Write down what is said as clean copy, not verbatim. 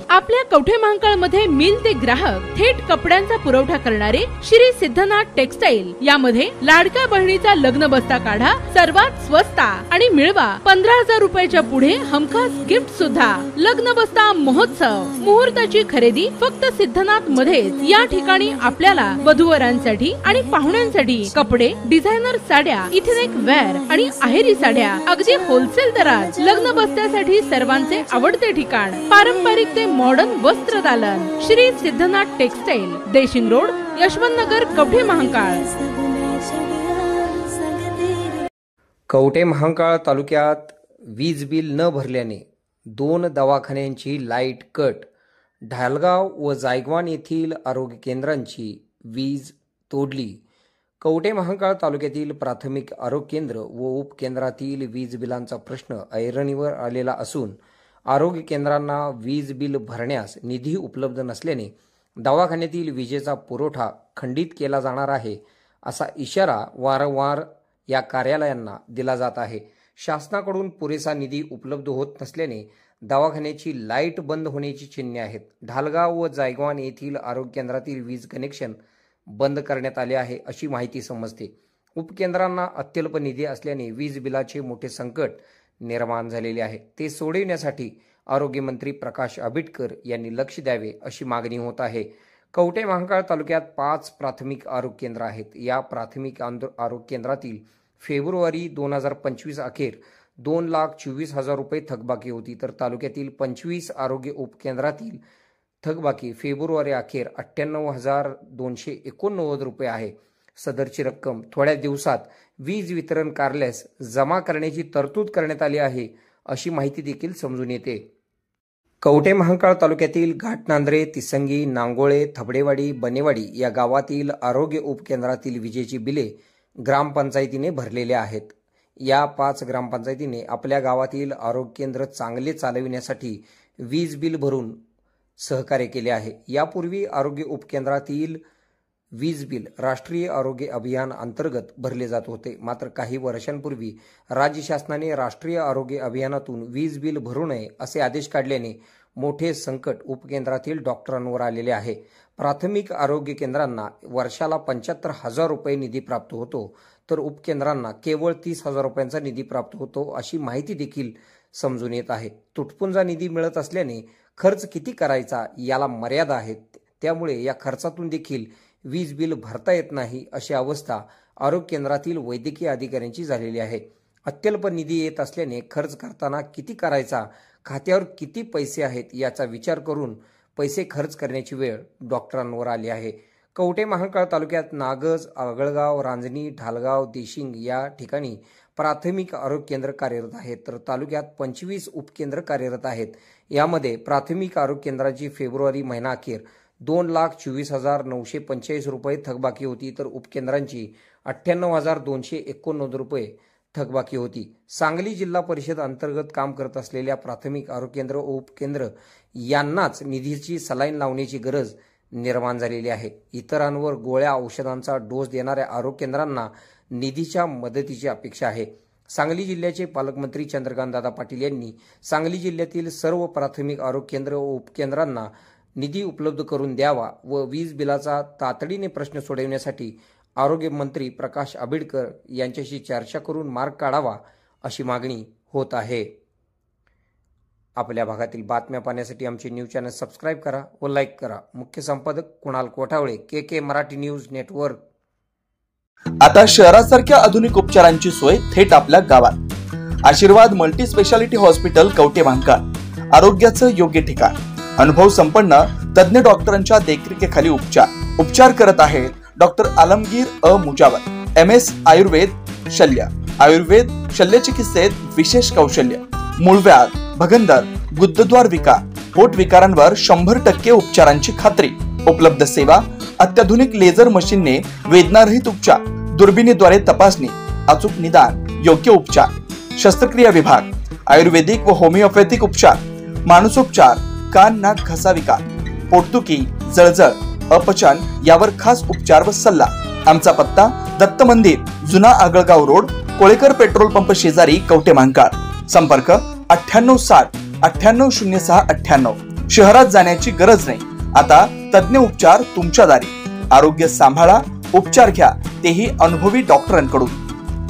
आपल्या कवठे महांकाळ मध्ये मिल ते ग्राहक थेट कपड्यांचा पुरवठा करणारे श्री सिद्धनाथ टेक्सटाईल यामध्ये लाडक्या बहिणीचा लग्न बस्ता काढा सर्वात स्वस्त आणि मिळवा 15,000 रुपयाच्या पुढे हमखास गिफ्ट सुद्धा। लग्न बस्ता महोत्सव मुहूर्ताची खरेदी फक्त सिद्धनाथ मध्येच। या ठिकाणी आपल्याला वधूवरांसाठी आणि पाहुण्यांसाठी कपडे, डिझायनर साड्या, इथनिक वेअर आणि आहेरी साड्या अगदी होलसेल दरात। लग्न बस्त्यासाठी सर्वांचे आवडते ठिकाण पारंपरिक ते मॉडर्न वस्त्र दालन श्री सिद्धनाथ टेक्सटाईल, देशिंग रोड, यशवंत नगर, कवठे महांकाळ। कवठे महांकाळ तालुक्यात वीज बिल न भरल्याने 2 दवाखान्यांची लाईट कट। ढालगाव व जायगवान येथील आरोग्य केंद्रांची वीज तोडली। कवठे महांकाळ तालुक्यातील प्राथमिक आरोग्य केंद्र व उपकेंद्रातील वीज बिलांचा प्रश्न ऐरणीवर आलेला असून आरोग्य केंद्रांना वीज बिल भरण्यास निधी उपलब्ध नसल्याने दवाखान्यातील विजेचा पुरवठा खंडित केला जाणार आहे असा इशारा वारंवार या कार्यालयांना दिला जात आहे। शासनाकडून पुरेसा निधी उपलब्ध होत नसल्याने दवाखान्याची लाईट बंद होण्याची चिन्हे आहेत। ढालगाव व जायगवान येथील आरोग्य केंद्रातील वीज कनेक्शन बंद करण्यात आले आहे अशी माहिती समजते। उपकेंद्रांना अत्यल्प निधी असल्याने वीज बिलाचे मोठे संकट निर्माण झालेले आहे। ते सोडविण्यासाठी आरोग्य मंत्री प्रकाश आंबेडकर यांनी लक्ष द्यावे अशी मागणी होत आहे। कवठे महांकाळ तालुक्यात 5 प्राथमिक आरोग्य केंद्र आहेत। या प्राथमिक आरोग्य केंद्रातील फेब्रुवारी 2025 अखेर 2,24,000 रुपये थकबाकी होती, तर तालुक्यातील 25 आरोग्य उपकेंद्रातील थकबाकी फेब्रुवारी अखेर 98,289 रुपये आहे। सदरची रक्कम थोड्या दिवसात वीज वितरण कार्यालयास जमा करण्याची तरतूद करण्यात आली आहे अशी माहिती देखील समजून येते। कवठे महांकाळ तालुक्यातील घाटनांद्रे, तिसंगी, नांगोळे, थबडेवाडी, बनेवाडी या गावातील आरोग्य उपकेंद्रातील विजेची बिले ग्रामपंचायतीने भरलेले आहेत। या 5 ग्रामपंचायतीने आपल्या गावातील आरोग्य केंद्र चांगले चालविण्यासाठी वीज बिल भरून सहकार्य केले आहे। यापूर्वी आरोग्य उपकेंद्रातील वीज बिल राष्ट्रीय आरोग्य अभियान अंतर्गत भरले जात होते, मात्र काही वर्षांपूर्वी राज्य शासनाने राष्ट्रीय आरोग्य अभियानातून वीज बिल भरू नये असे आदेश काढल्याने मोठे संकट उपकेंद्रातील डॉक्टरांवर आलेले आहे। प्राथमिक आरोग्य केंद्रांना वर्षाला 75,000 रुपये निधी प्राप्त होतो, तर उपकेंद्रांना केवळ 30,000 रुपयांचा निधी प्राप्त होतो अशी माहिती देखील समजून येत आहे। तुटपुंजा निधी मिळत असल्याने खर्च किती करायचा याला मर्यादा आहेत, त्यामुळे या खर्चातून देखील वीज बिल भरता येत नाही अशी अवस्था आरोग्य केंद्रातील वैद्यकीय अधिकाऱ्यांची झालेली आहे। अत्यल्प निधी येत असल्याने खर्च करताना किती करायचा, खात्यावर किती पैसे आहेत याचा विचार करून पैसे खर्च करण्याची वेळ डॉक्टरांवर आली आहे। कवठे महांकाळ तालुक्यात नागज, आगळगाव, रांजणी, ढालगाव, देशिंग या ठिकाणी प्राथमिक आरोग्य केंद्र कार्यरत आहेत, तर तालुक्यात 25 उपकेंद्र कार्यरत आहेत। यामध्ये प्राथमिक आरोग्य केंद्राची फेब्रुवारी महिना अखेर 2,24,945 रुपये थकबाकी होती, तर उपकेंद्रांची 98,289 रुपये थकबाकी होती। सांगली जिल्हा परिषद अंतर्गत काम करत असलेल्या प्राथमिक आरोग्य केंद्र व उपकेंद्र यांनाच निधीची सलाईन लावण्याची गरज निर्माण झालेली आहे। इतरांवर गोळ्या औषधांचा डोस देणाऱ्या आरोग्य केंद्रांना निधीच्या मदतीची अपेक्षा आहे। सांगली जिल्ह्याचे पालकमंत्री चंद्रकांतदादा पाटील यांनी सांगली जिल्ह्यातील सर्व प्राथमिक आरोग्य केंद्र व उपकेंद्रांना निधी उपलब्ध करून द्यावा व वीज बिलाचा तातडीने प्रश्न सोडवण्यासाठी आरोग्य मंत्री प्रकाश आंबेडकर यांच्याशी चर्चा करून मार्ग काढावा अशी मागणी होत आहे। आपल्या भागातील बातम्या पाहण्यासाठी आमचे न्यूज चॅनल सबस्क्राइब करा व लाईक करा। मुख्य संपादक कुणाल कोठावळे, के मराठी न्यूज नेटवर्क। आता शहरासारख्या आधुनिक उपचारांची सोय थेट आपल्या गावात। आशीर्वाद multi speciality hospital Kavathe Mahankal, आरोग्याचं योग्य ठिकाण। अनुभव संपन्न तज्ञ डॉक्टरांच्या देखरेखीखाली उपचार करत आहेत डॉक्टर आलमगीर मुजावर, MS आयुर्वेद शल्य। आयुर्वेद शल्य चिकित्सेत विशेष कौशल्य। मूळव्याध, भगंदर, गुदद्वार विकार, पोट विकारांवर 100% उपचारांची खात्री। उपलब्ध सेवा अत्याधुनिक लेझर मशीनने वेदनारहित उपचार, दुर्बिणीद्वारे तपासणी, अचूक निदान, योग्य उपचार। शस्त्रक्रिया विभाग, आयुर्वेदिक व होमिओपॅथिक उपचार, मानसोपचार, कान नाक घसा विकार, पोटदुखी, जळजळ, अपचन यावर खास उपचार व सल्ला। आमचा पत्ता दत्त मंदिर, जुना Agalgaon road, Kolekar petrol pump शेजारी, कवठे महांकाळ। संपर्क 9860 980698 शहरात जाण्याची गरज नाही। आता तज्ञ उपचार तुमच्या दारी। आरोग्य सांभाळा, उपचार घ्या, तेही अनुभवी डॉक्टरांकडून।